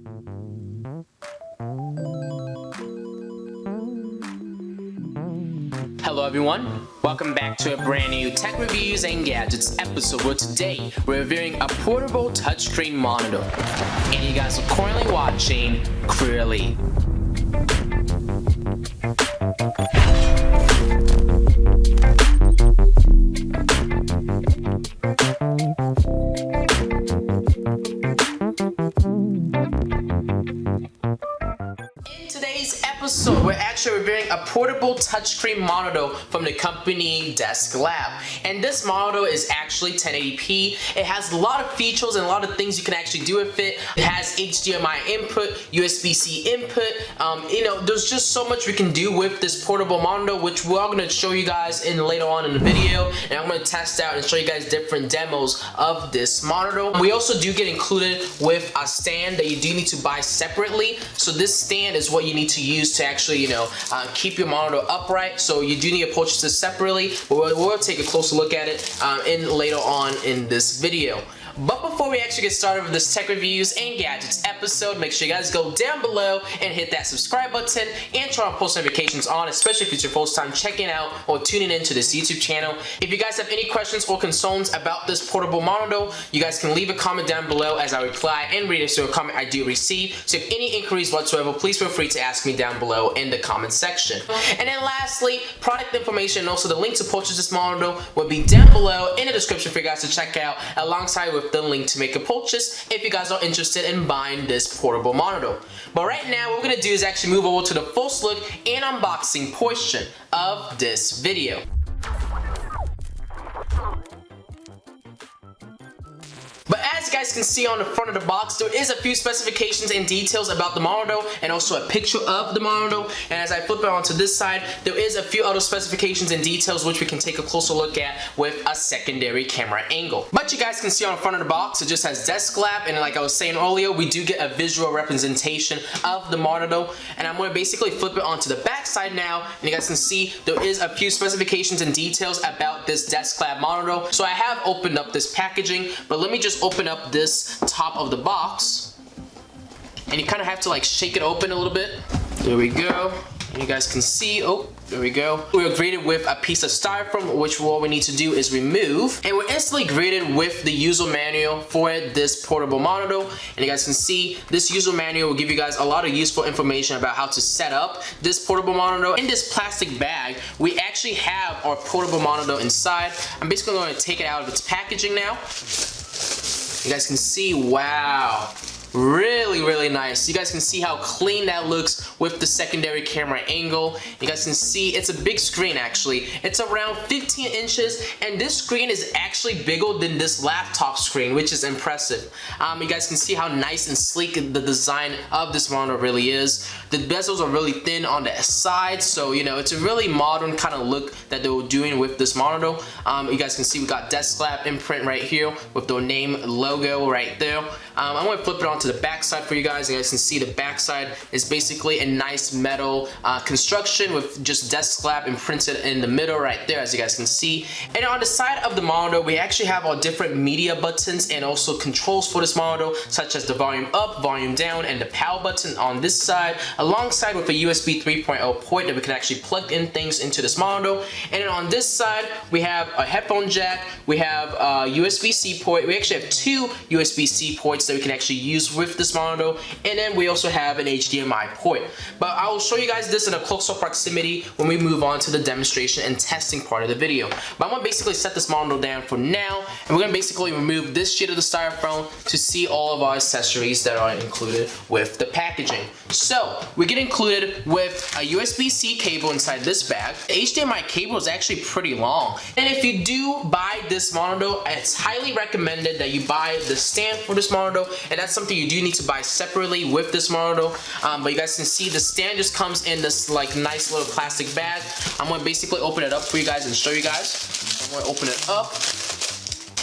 Hello everyone, welcome back to a brand new Tech Reviews and Gadgets episode where today we're reviewing a portable touchscreen monitor. And you guys are currently watching CrewElite. We're actually reviewing a portable touchscreen monitor from the company Desklab, and this monitor is actually 1080p. It has a lot of features and a lot of things you can actually do with it. It has HDMI input, USB C input. There's just so much we can do with this portable monitor, which we're going to show you guys later on in the video, and I'm going to test out and show you guys different demos of this monitor. We also do get included with a stand that you do need to buy separately. So this stand is what you need to use to actually keep your monitor upright. So you do need to purchase this separately, but we'll take a closer look at it later on in this video. But before we actually get started with this Tech Reviews and Gadgets episode, make sure you guys go down below and hit that subscribe button and turn on post notifications on, especially if it's your first time checking out or tuning into this YouTube channel. If you guys have any questions or concerns about this portable monitor, you guys can leave a comment down below as I reply and read it to a comment I do receive. So if any inquiries whatsoever, please feel free to ask me down below in the comment section. And then lastly, product information and also the link to purchase this monitor will be down below in the description for you guys to check out, alongside with the link to make a purchase if you guys are interested in buying this portable monitor. But right now, what we're gonna do is actually move over to the first look and unboxing portion of this video. But as you guys can see on the front of the box, there is a few specifications and details about the monitor and also a picture of the monitor. And as I flip it onto this side, there is a few other specifications and details which we can take a closer look at with a secondary camera angle. But you guys can see on the front of the box, it just has Desklab, and like I was saying earlier, we do get a visual representation of the monitor. And I'm going to basically flip it onto the back side now, and you guys can see there is a few specifications and details about this Desklab monitor. So I have opened up this packaging, but let me just open up this top of the box, and you kind of have to like shake it open a little bit. There we go. And you guys can see, oh, there we go. We are greeted with a piece of styrofoam, which what we need to do is remove. And we're instantly greeted with the user manual for this portable monitor. And you guys can see this user manual will give you guys a lot of useful information about how to set up this portable monitor. In this plastic bag, we actually have our portable monitor inside. I'm basically going to take it out of its packaging now. You guys can see, wow, really nice. You guys can see how clean that looks with the secondary camera angle. You guys can see it's a big screen actually. It's around 15 inches, and this screen is actually bigger than this laptop screen, which is impressive. You guys can see how nice and sleek the design of this monitor really is. The bezels are really thin on the side, so it's a really modern kind of look that they were doing with this monitor. You guys can see we got Desklab imprint right here with their name logo right there. I'm going to flip it onto the back side for you guys. You guys can see the back side is basically a nice metal construction with just Desklab imprinted in the middle right there, as you guys can see. And on the side of the monitor, we actually have our different media buttons and also controls for this monitor, such as the volume up, volume down, and the power button on this side, alongside with a USB 3.0 port that we can actually plug in things into this monitor. And then on this side, we have a headphone jack, we have a USB C port. We actually have two USB C ports that we can actually use with this monitor, and then we also have an HDMI port. But I will show you guys this in a closer proximity when we move on to the demonstration and testing part of the video. But I'm going to basically set this monitor down for now, and we're going to basically remove this sheet of the styrofoam to see all of our accessories that are included with the packaging. So we get included with a USB C cable inside this bag. The HDMI cable is actually pretty long, and if you do buy this monitor, it's highly recommended that you buy the stand for this monitor, and that's something you do need to buy separately with this monitor. But you guys can see the stand just comes in this like nice little plastic bag. I'm going to basically open it up for you guys and show you guys. I'm going to open it up.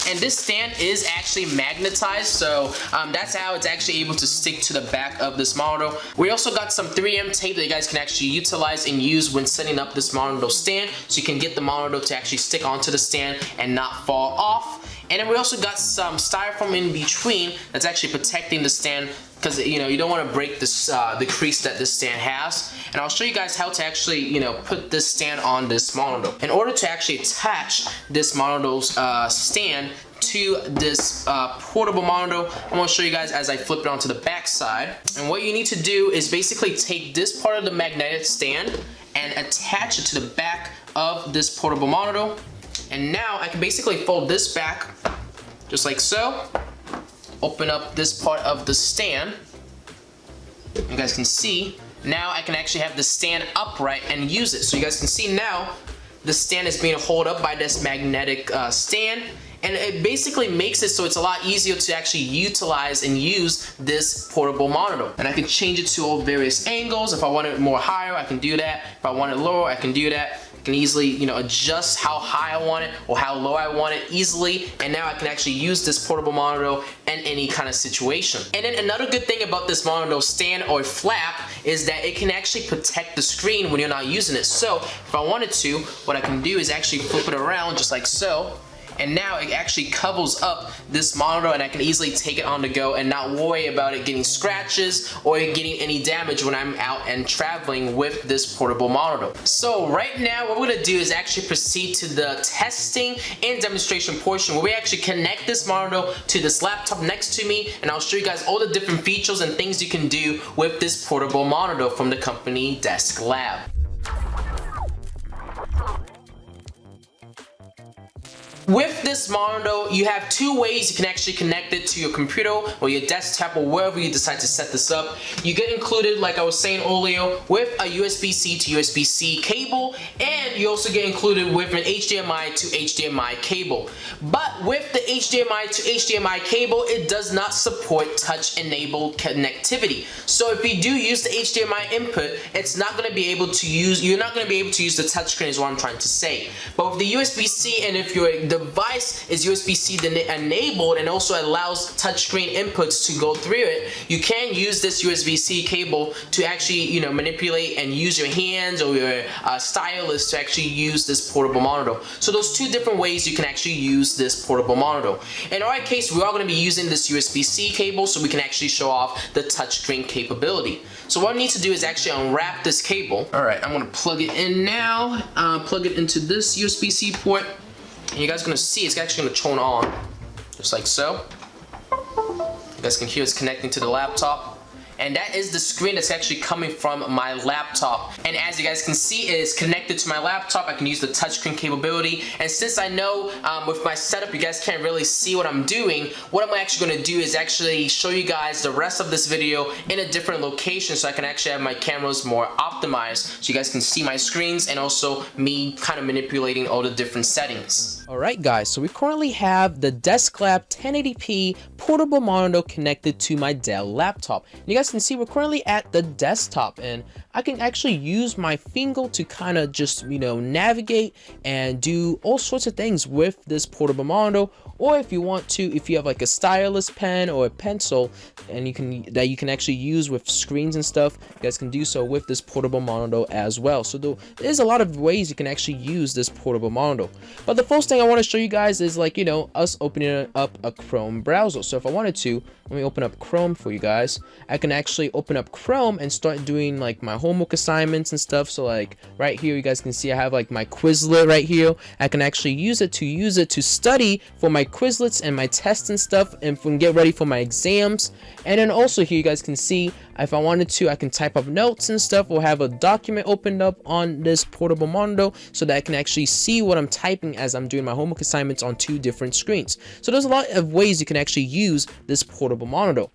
And this stand is actually magnetized, so that's how it's actually able to stick to the back of this monitor. We also got some 3M tape that you guys can actually utilize and use when setting up this monitor stand, so you can get the monitor to actually stick onto the stand and not fall off. And then we also got some styrofoam in between that's actually protecting the stand because you know you don't want to break this the crease that this stand has. And I'll show you guys how to actually, you know, put this stand on this monitor. In order to actually attach this monitor's stand to this portable monitor, I'm going to show you guys as I flip it onto the back side. And what you need to do is basically take this part of the magnetic stand and attach it to the back of this portable monitor. And now I can basically fold this back just like so. Open up this part of the stand. You guys can see now I can actually have the stand upright and use it. So you guys can see now the stand is being held up by this magnetic stand, and it basically makes it so it's a lot easier to actually utilize and use this portable monitor. And I can change it to all various angles. If I want it more higher, I can do that. If I want it lower, I can do that. I can easily, you know, adjust how high I want it or how low I want it easily. And now I can actually use this portable monitor in any kind of situation. And then another good thing about this monitor stand or flap is that it can actually protect the screen when you're not using it. So if I wanted to, what I can do is actually flip it around just like so. And now it actually covers up this monitor, and I can easily take it on the go and not worry about it getting scratches or getting any damage when I'm out and traveling with this portable monitor. So right now what we're going to do is actually proceed to the testing and demonstration portion where we actually connect this monitor to this laptop next to me, and I'll show you guys all the different features and things you can do with this portable monitor from the company Desklab. With this monitor, you have two ways you can actually connect it to your computer or your desktop or wherever you decide to set this up. You get included, like I was saying earlier, with a USB C to USB C cable, and you also get included with an HDMI to HDMI cable. But with the HDMI to HDMI cable, it does not support touch-enabled connectivity. So if you do use the HDMI input, it's not going to be able to use, you're not going to be able to use the touchscreen is what I'm trying to say. But with the USB C, and if your device is USB C enabled and also allows touchscreen inputs to go through it, you can use this USB C cable to actually, you know, manipulate and use your hands or your stylus to actually use this portable monitor. So those two different ways you can actually use this portable monitor. In our case, we are going to be using this USB C cable so we can actually show off the touchscreen capability. So what I need to do is actually unwrap this cable. Alright, I'm going to plug it in now, plug it into this USB C port. And you guys are going to see it's actually going to turn on, just like so. You guys can hear it's connecting to the laptop. And that is the screen that's actually coming from my laptop. And as you guys can see, it is connected to my laptop. I can use the touchscreen capability. And since I know with my setup, you guys can't really see what I'm doing, what I'm actually going to do is actually show you guys the rest of this video in a different location so I can actually have my cameras more optimized so you guys can see my screens and also me kind of manipulating all the different settings. Alright guys, so we currently have the Desklab 1080p portable monitor connected to my Dell laptop. And you guys can see we're currently at the desktop, and I can actually use my finger to kind of just, you know, navigate and do all sorts of things with this portable monitor. Or if you want to, if you have like a stylus pen or a pencil and you can actually use with screens and stuff, you guys can do so with this portable monitor as well. So there's a lot of ways you can actually use this portable monitor. But the first thing I want to show you guys is, like, you know, us opening up a Chrome browser. So if I wanted to, let me open up Chrome for you guys. I can actually open up Chrome and start doing like my homework assignments and stuff. So like right here, you guys can see I have like my Quizlet right here. I can actually use it to study for my Quizlets and my tests and stuff, and get ready for my exams. And then also here you guys can see, if I wanted to, I can type up notes and stuff, or have a document opened up on this portable monitor so that I can actually see what I'm typing as I'm doing my homework assignments on two different screens. So there's a lot of ways you can actually use this portable monitor.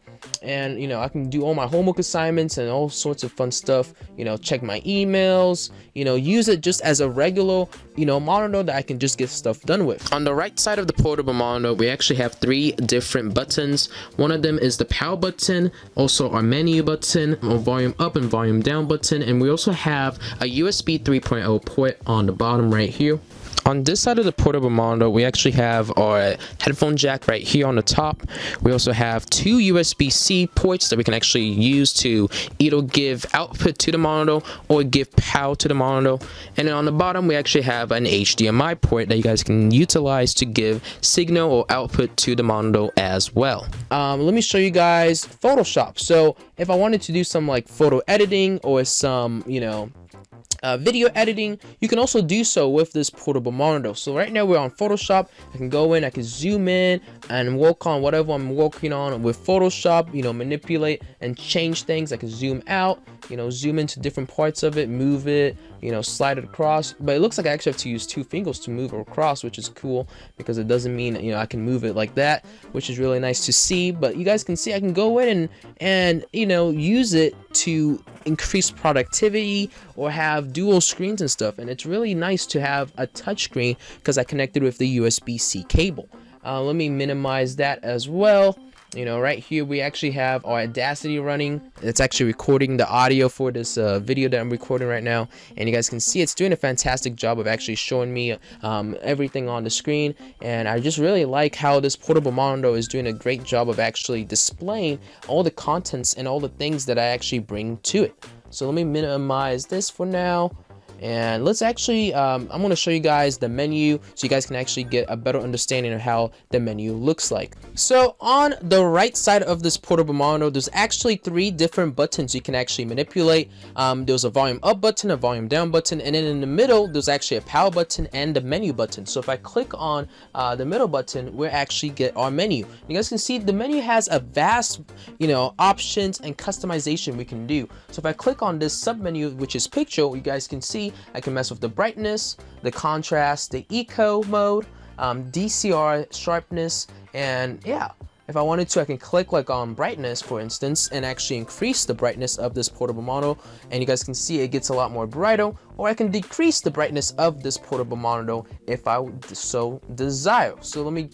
And, you know, I can do all my homework assignments and all sorts of fun stuff, you know, check my emails, you know, use it just as a regular, you know, monitor that I can just get stuff done with. On the right side of the portable monitor, we actually have three different buttons. One of them is the power button, also our menu button, a volume up and volume down button, and we also have a USB 3.0 port on the bottom right here. On this side of the portable monitor, we actually have our headphone jack right here on the top. We also have two USB C ports that we can actually use to either give output to the monitor or give power to the monitor. And then on the bottom, we actually have an HDMI port that you guys can utilize to give signal or output to the monitor as well. Let me show you guys Photoshop. So if I wanted to do some like photo editing or some, video editing, you can also do so with this portable monitor. So right now we're on Photoshop. I can go in, I can zoom in and work on whatever I'm working on with Photoshop, manipulate and change things. I can zoom out, zoom into different parts of it, move it, slide it across. But it looks like I actually have to use two fingers to move it across, which is cool because it doesn't mean I can move it like that, which is really nice to see. But you guys can see I can go in and use it to increase productivity or have dual screens and stuff. And it's really nice to have a touch screen because I connected with the USB C cable. Let me minimize that as well. Right here we actually have our Audacity running. It's actually recording the audio for this video that I'm recording right now, and you guys can see it's doing a fantastic job of actually showing me everything on the screen. And I just really like how this portable monitor is doing a great job of actually displaying all the contents and all the things that I actually bring to it. So let me minimize this for now. And let's actually I'm going to show you guys the menu so you guys can actually get a better understanding of how the menu looks like. So on the right side of this portable monitor, there's actually three different buttons you can actually manipulate. There's a volume up button, a volume down button, and then in the middle there's actually a power button and the menu button. So if I click on the middle button, we actually get our menu. You guys can see the menu has a vast options and customization we can do. So if I click on this sub menu, which is picture, you guys can see I can mess with the brightness, the contrast, the eco mode, DCR sharpness, and yeah, if I wanted to, I can click like on brightness, for instance, and actually increase the brightness of this portable monitor, and you guys can see it gets a lot more brighter. Or I can decrease the brightness of this portable monitor if I so desire. So let me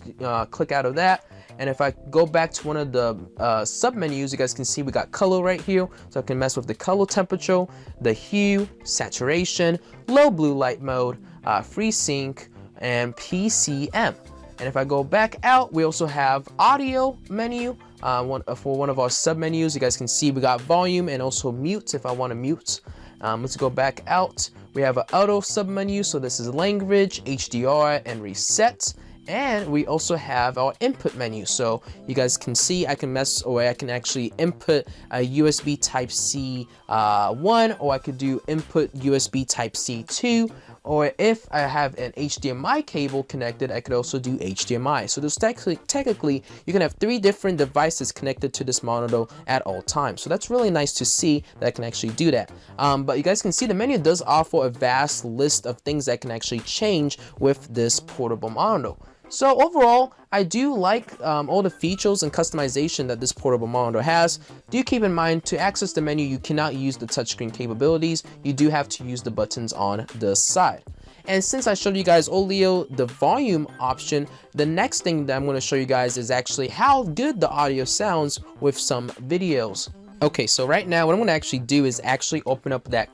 click out of that. And if I go back to one of the sub menus, you guys can see we got color right here. So I can mess with the color temperature, the hue, saturation, low blue light mode, FreeSync, and PCM. And if I go back out, we also have audio menu. For one of our sub menus, you guys can see we got volume and also mute if I want to mute. Let's go back out. We have an auto sub menu. So this is language, HDR, and reset. And we also have our input menu. So you guys can see I can I can actually input a USB type C 1, or I could do input USB type C 2, or if I have an HDMI cable connected, I could also do HDMI. So there's technically you can have three different devices connected to this monitor at all times. So that's really nice to see that I can actually do that. But you guys can see the menu does offer a vast list of things that can actually change with this portable monitor. So overall, I do like all the features and customization that this portable monitor has. Do keep in mind, to access the menu, you cannot use the touchscreen capabilities. You do have to use the buttons on the side. And since I showed you guys earlier the volume option, the next thing that I'm going to show you guys is actually how good the audio sounds with some videos. Okay, so right now what I'm going to actually do is actually open up that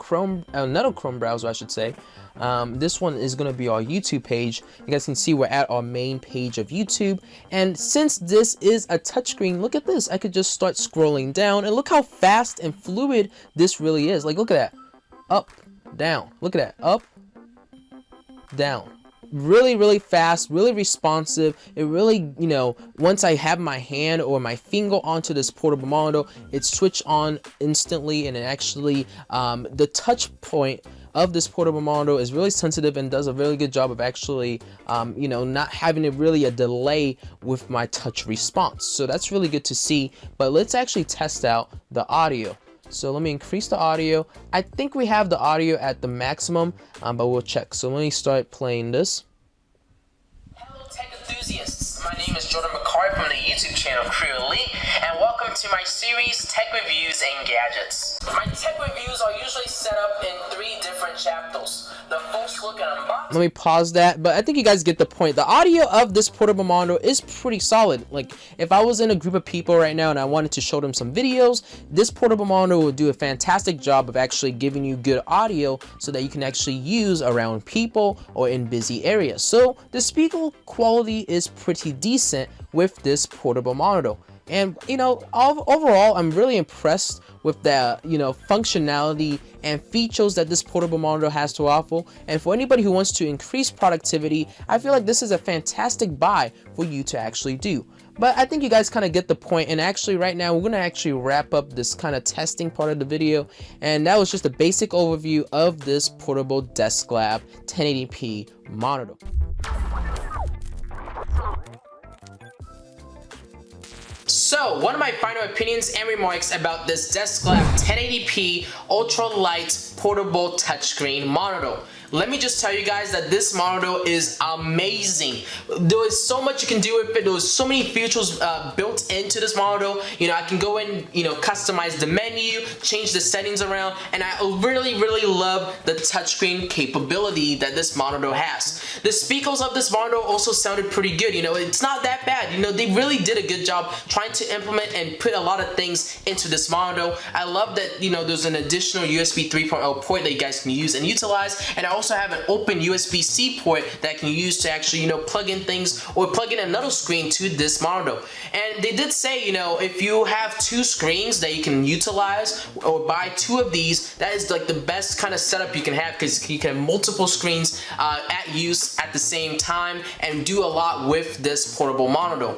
another Chrome browser, I should say. This one is going to be our YouTube page. You guys can see we're at our main page of YouTube. And since this is a touchscreen, look at this. I could just start scrolling down and look how fast and fluid this really is. Like, look at that. Up, down. Look at that. Up, down. Really fast, really responsive. It really, once I have my hand or my finger onto this portable monitor, it switch on instantly, and it actually the touch point of this portable monitor is really sensitive and does a really good job of actually not having a delay with my touch response. So that's really good to see. But let's actually test out the audio. So let me increase the audio. I think we have the audio at the maximum, but we'll check. So let me start playing this. Hello tech enthusiasts, my name is Jordan McCarty from the YouTube channel CrewElite, and welcome to my series, Tech Reviews and Gadgets. My tech reviews are usually set up in 3 different chapters. The first look and unboxing. Let me pause that, but I think you guys get the point. The audio of this portable monitor is pretty solid. Like, if I was in a group of people right now and I wanted to show them some videos, this portable monitor will do a fantastic job of actually giving you good audio so that you can actually use around people or in busy areas. So the speaker quality is pretty decent with this portable monitor. And overall, I'm really impressed with the functionality and features that this portable monitor has to offer. And for anybody who wants to increase productivity, I feel like this is a fantastic buy for you to actually do. But I think you guys kind of get the point. And actually right now we're going to actually wrap up this kind of testing part of the video. And that was just a basic overview of this portable Desklab 1080p monitor. So, one of my final opinions and remarks about this Desklab 1080p Ultralight portable touchscreen monitor. Let me just tell you guys that this monitor is amazing. There is so much you can do with it. There's so many features built into this monitor. I can go in, customize the menu, change the settings around, and I really love the touchscreen capability that this monitor has. The speakers of this monitor also sounded pretty good. It's not that bad. They really did a good job trying to implement and put a lot of things into this monitor. I love that, there's an additional USB 3.0 port that you guys can use and utilize, and I also have an open USB C port that I can use to actually, plug in things or plug in another screen to this monitor. And they did say, if you have 2 screens that you can utilize or buy 2 of these, that is like the best kind of setup you can have, because you can have multiple screens at use at the same time and do a lot with this portable monitor.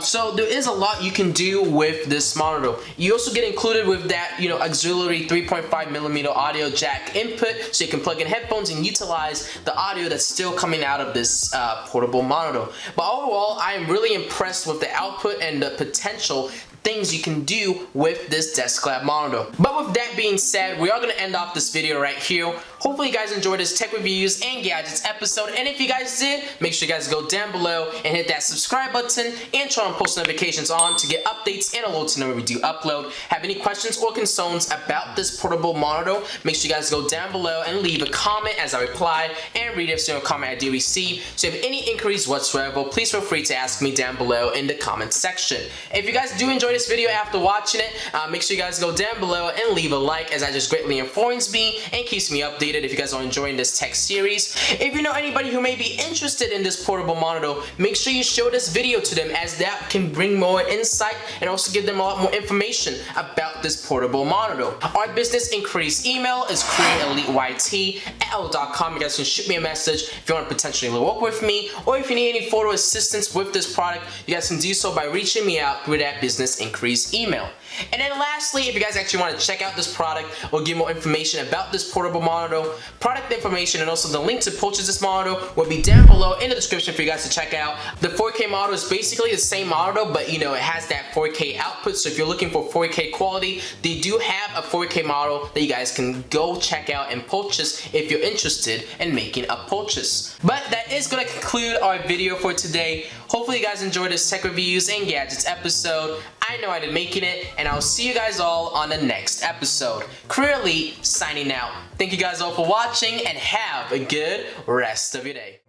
So there is a lot you can do with this monitor. You also get included with that, auxiliary 3.5mm audio jack input, so you can plug in headphones and utilize the audio that's still coming out of this portable monitor. But overall, I am really impressed with the output and the potential things you can do with this Desklab monitor. But with that being said, we are going to end off this video right here. Hopefully you guys enjoyed this tech reviews and gadgets episode, and if you guys did, make sure you guys go down below and hit that subscribe button and turn on post notifications on to get updates and alerts whenever we do upload. Have any questions or concerns about this portable monitor, make sure you guys go down below and leave a comment as I reply and read every single comment I do receive. So if you have any inquiries whatsoever, please feel free to ask me down below in the comment section. If you guys do enjoy this video after watching it, make sure you guys go down below and leave a like, as that just greatly informs me and keeps me updated if you guys are enjoying this tech series. If you know anybody who may be interested in this portable monitor, make sure you show this video to them, as that can bring more insight and also give them a lot more information about this portable monitor. Our business inquiries email is CrewElite@outlook.com. You guys can shoot me a message if you want to potentially work with me, or if you need any photo assistance with this product, you guys can do so by reaching me out through that business inquiries email. And then lastly, if you guys actually want to check out this product or get more information about this portable monitor, product information and also the link to purchase this monitor will be down below in the description for you guys to check out. The 4K monitor is basically the same monitor, but it has that 4K output, so if you're looking for 4K quality, they do have a 4K model that you guys can go check out and purchase if you're interested in making a purchase. But that is going to conclude our video for today. Hopefully you guys enjoyed this tech reviews and gadgets episode. I know I did making it, and I'll see you guys all on the next episode. CrewElite signing out. Thank you guys all for watching, and have a good rest of your day.